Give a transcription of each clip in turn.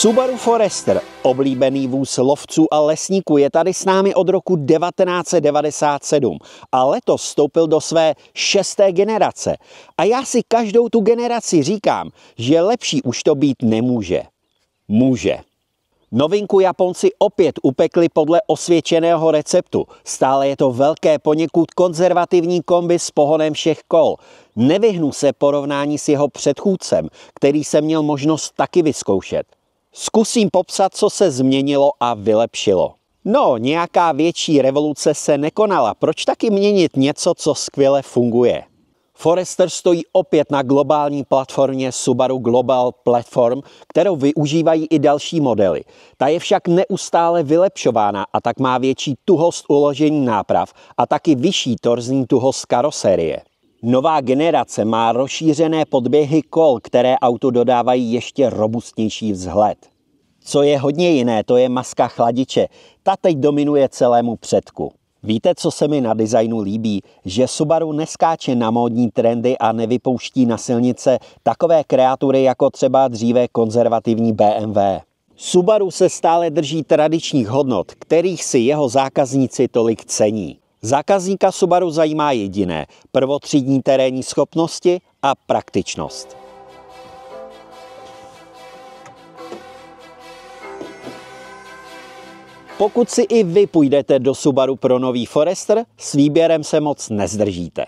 Subaru Forester, oblíbený vůz lovců a lesníků, je tady s námi od roku 1997 a letos vstoupil do své 6. generace. A já si každou tu generaci říkám, že lepší už to být nemůže. Může. Novinku Japonci opět upekli podle osvědčeného receptu. Stále je to velké, poněkud konzervativní kombi s pohonem všech kol. Nevyhnu se porovnání s jeho předchůdcem, který jsem měl možnost taky vyzkoušet. Zkusím popsat, co se změnilo a vylepšilo. No, nějaká větší revoluce se nekonala. Proč taky měnit něco, co skvěle funguje? Forester stojí opět na globální platformě Subaru Global Platform, kterou využívají i další modely. Ta je však neustále vylepšována a tak má větší tuhost uložení náprav a taky vyšší torzní tuhost karosérie. Nová generace má rozšířené podběhy kol, které autu dodávají ještě robustnější vzhled. Co je hodně jiné, to je maska chladiče. Ta teď dominuje celému předku. Víte, co se mi na designu líbí? Že Subaru neskáče na módní trendy a nevypouští na silnice takové kreatury jako třeba dříve konzervativní BMW. Subaru se stále drží tradičních hodnot, kterých si jeho zákazníci tolik cení. Zákazníka Subaru zajímá jediné: prvotřídní terénní schopnosti a praktičnost. Pokud si i vy půjdete do Subaru pro nový Forester, s výběrem se moc nezdržíte.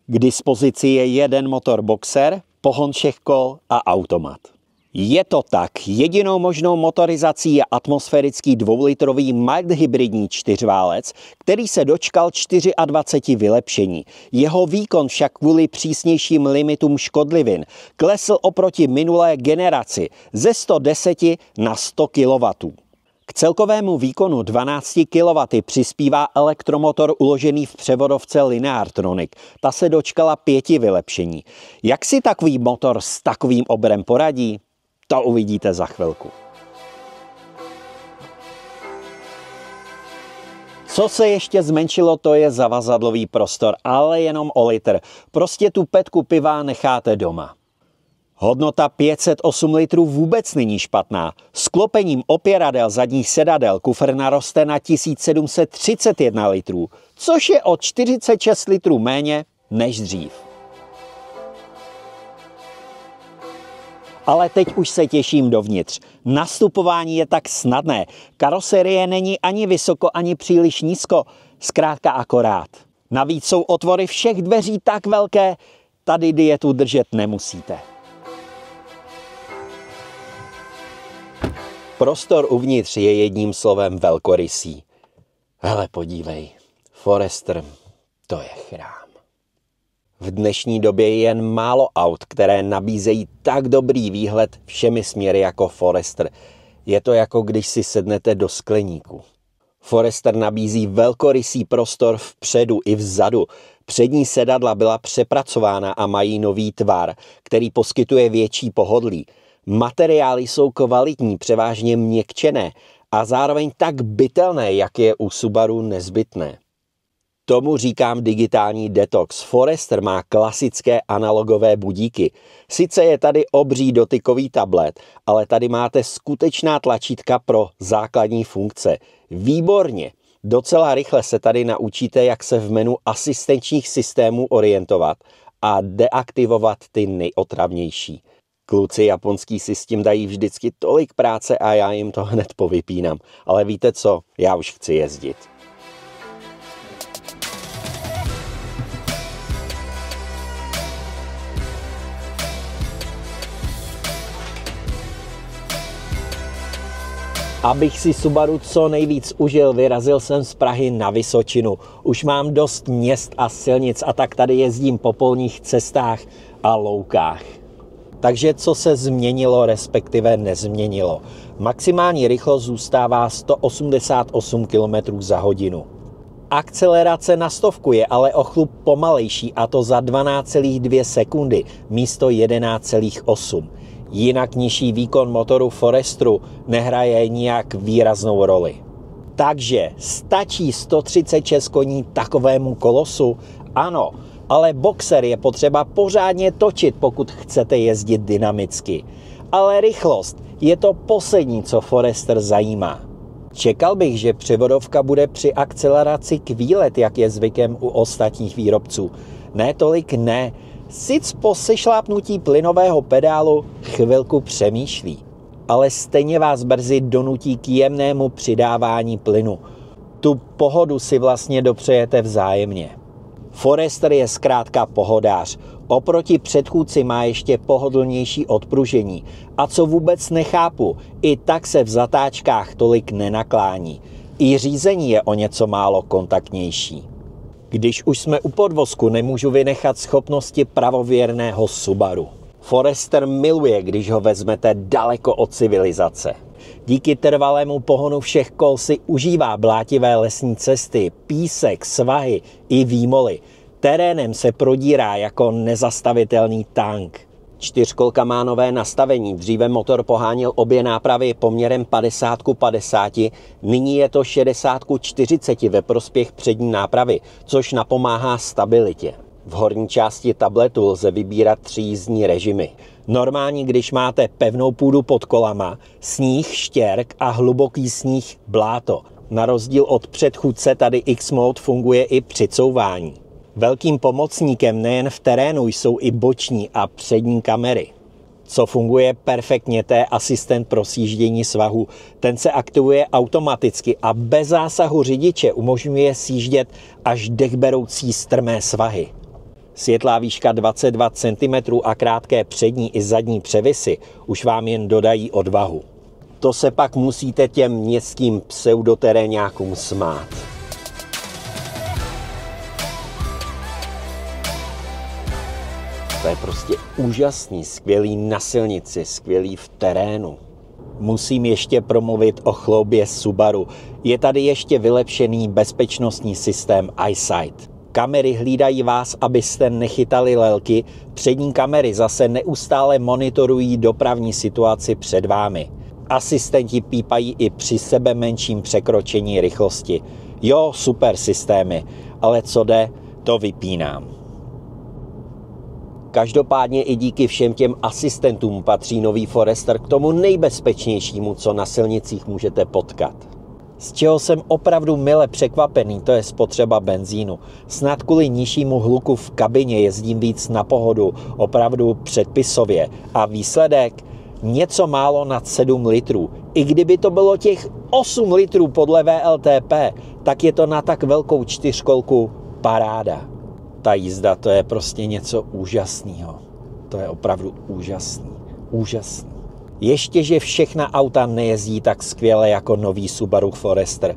K dispozici je jeden motor Boxer, pohon všech kol a automat. Je to tak, jedinou možnou motorizací je atmosférický 2-litrový mild hybridní čtyřválec, který se dočkal 24 vylepšení. Jeho výkon však kvůli přísnějším limitům škodlivin klesl oproti minulé generaci ze 110 na 100 kW. K celkovému výkonu 12 kW přispívá elektromotor uložený v převodovce Lineartronic. Ta se dočkala 5 vylepšení. Jak si takový motor s takovým obrem poradí? To uvidíte za chvilku. Co se ještě zmenšilo, to je zavazadlový prostor, ale jenom o litr. Prostě tu petku piva necháte doma. Hodnota 508 litrů vůbec není špatná. Sklopením opěradel zadních sedadel kufr naroste na 1731 litrů, což je o 46 litrů méně než dřív. Ale teď už se těším dovnitř. Nastupování je tak snadné. Karoserie není ani vysoko, ani příliš nízko. Zkrátka akorát. Navíc jsou otvory všech dveří tak velké, tady dietu držet nemusíte. Prostor uvnitř je jedním slovem velkorysý. Hele, podívej, Forester, to je chrám. V dnešní době je jen málo aut, které nabízejí tak dobrý výhled všemi směry jako Forester. Je to jako když si sednete do skleníku. Forester nabízí velkorysý prostor vpředu i vzadu. Přední sedadla byla přepracována a mají nový tvar, který poskytuje větší pohodlí. Materiály jsou kvalitní, převážně měkčené a zároveň tak bytelné, jak je u Subaru nezbytné. Tomu říkám digitální detox. Forester má klasické analogové budíky. Sice je tady obří dotykový tablet, ale tady máte skutečná tlačítka pro základní funkce. Výborně! Docela rychle se tady naučíte, jak se v menu asistenčních systémů orientovat a deaktivovat ty nejotravnější. Kluci japonský si s tím dají vždycky tolik práce a já jim to hned povypínám. Ale víte co? Já už chci jezdit. Abych si Subaru co nejvíc užil, vyrazil jsem z Prahy na Vysočinu. Už mám dost měst a silnic a tak tady jezdím po polních cestách a loukách. Takže co se změnilo, respektive nezměnilo? Maximální rychlost zůstává 188 km za hodinu. Akcelerace na 100 je ale o chlup pomalejší, a to za 12,2 sekundy místo 11,8. Jinak nižší výkon motoru Foresteru nehraje nijak výraznou roli. Takže stačí 136 koní takovému kolosu? Ano, ale Boxer je potřeba pořádně točit, pokud chcete jezdit dynamicky. ale rychlost je to poslední, co Forester zajímá. Čekal bych, že převodovka bude při akceleraci kvílet, jak je zvykem u ostatních výrobců. Ne tolik ne. Sic po sešlápnutí plynového pedálu chvilku přemýšlí, ale stejně vás brzy donutí k jemnému přidávání plynu. Tu pohodu si vlastně dopřejete vzájemně. Forester je zkrátka pohodář. Oproti předchůdci má ještě pohodlnější odpružení. A co vůbec nechápu, i tak se v zatáčkách tolik nenaklání. I řízení je o něco málo kontaktnější. Když už jsme u podvozku, nemůžu vynechat schopnosti pravověrného Subaru. Forester miluje, když ho vezmete daleko od civilizace. Díky trvalému pohonu všech kol si užívá blátivé lesní cesty, písek, svahy i výmoly. Terénem se prodírá jako nezastavitelný tank. Čtyřkolka má nové nastavení. Dříve motor poháněl obě nápravy poměrem 50:50, nyní je to 60:40 ve prospěch přední nápravy, což napomáhá stabilitě. V horní části tabletu lze vybírat 3 jízdní režimy. Normální, když máte pevnou půdu pod kolama, sníh, štěrk a hluboký sníh, bláto. Na rozdíl od předchůdce tady X-Mode funguje i při couvání. Velkým pomocníkem nejen v terénu jsou i boční a přední kamery. Co funguje perfektně, to je asistent pro sjíždění svahu. Ten se aktivuje automaticky a bez zásahu řidiče umožňuje sjíždět až dechberoucí strmé svahy. Světlá výška 22 cm a krátké přední i zadní převisy už vám jen dodají odvahu. To se pak musíte těm městským pseudoteréňákům smát. To je prostě úžasný, skvělý na silnici, skvělý v terénu. Musím ještě promluvit o chloubě Subaru. Je tady ještě vylepšený bezpečnostní systém EyeSight. Kamery hlídají vás, abyste nechytali lelky, přední kamery zase neustále monitorují dopravní situaci před vámi. Asistenti pípají i při sebe menším překročení rychlosti. Jo, super systémy, ale co jde, to vypínám. Každopádně i díky všem těm asistentům patří nový Forester k tomu nejbezpečnějšímu, co na silnicích můžete potkat. Z čeho jsem opravdu mile překvapený, to je spotřeba benzínu. Snad kvůli nižšímu hluku v kabině jezdím víc na pohodu, opravdu předpisově. A výsledek? Něco málo nad 7 litrů. I kdyby to bylo těch 8 litrů podle VLTP, tak je to na tak velkou čtyřkolku paráda. Ta jízda, to je prostě něco úžasného. To je opravdu úžasný. Úžasný. Ještě, že všechna auta nejezdí tak skvěle jako nový Subaru Forester.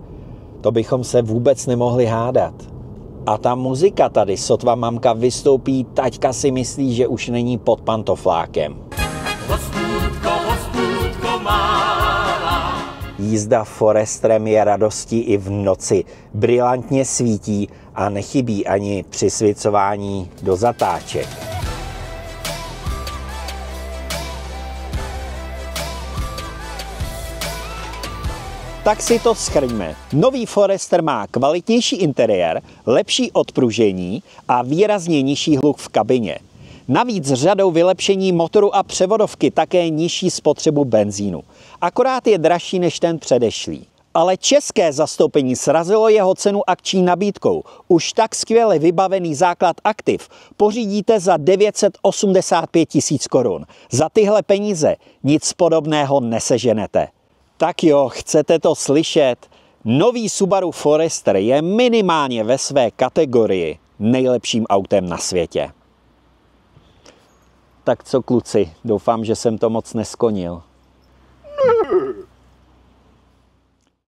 To bychom se vůbec nemohli hádat. A ta muzika tady, sotva mamka vystoupí, taťka si myslí, že už není pod pantoflákem. Hospůdko má. Jízda Foresterem je radostí i v noci. Brilantně svítí a nechybí ani při svicování do zatáček. Tak si to shrňme. Nový Forester má kvalitnější interiér, lepší odpružení a výrazně nižší hluk v kabině. Navíc řadou vylepšení motoru a převodovky také nižší spotřebu benzínu. Akorát je dražší než ten předešlý. Ale české zastoupení srazilo jeho cenu akční nabídkou. Už tak skvěle vybavený základ aktiv pořídíte za 985 000 korun. Za tyhle peníze nic podobného neseženete. Tak jo, chcete to slyšet? Nový Subaru Forester je minimálně ve své kategorii nejlepším autem na světě. Tak co, kluci, doufám, že jsem to moc neskonil.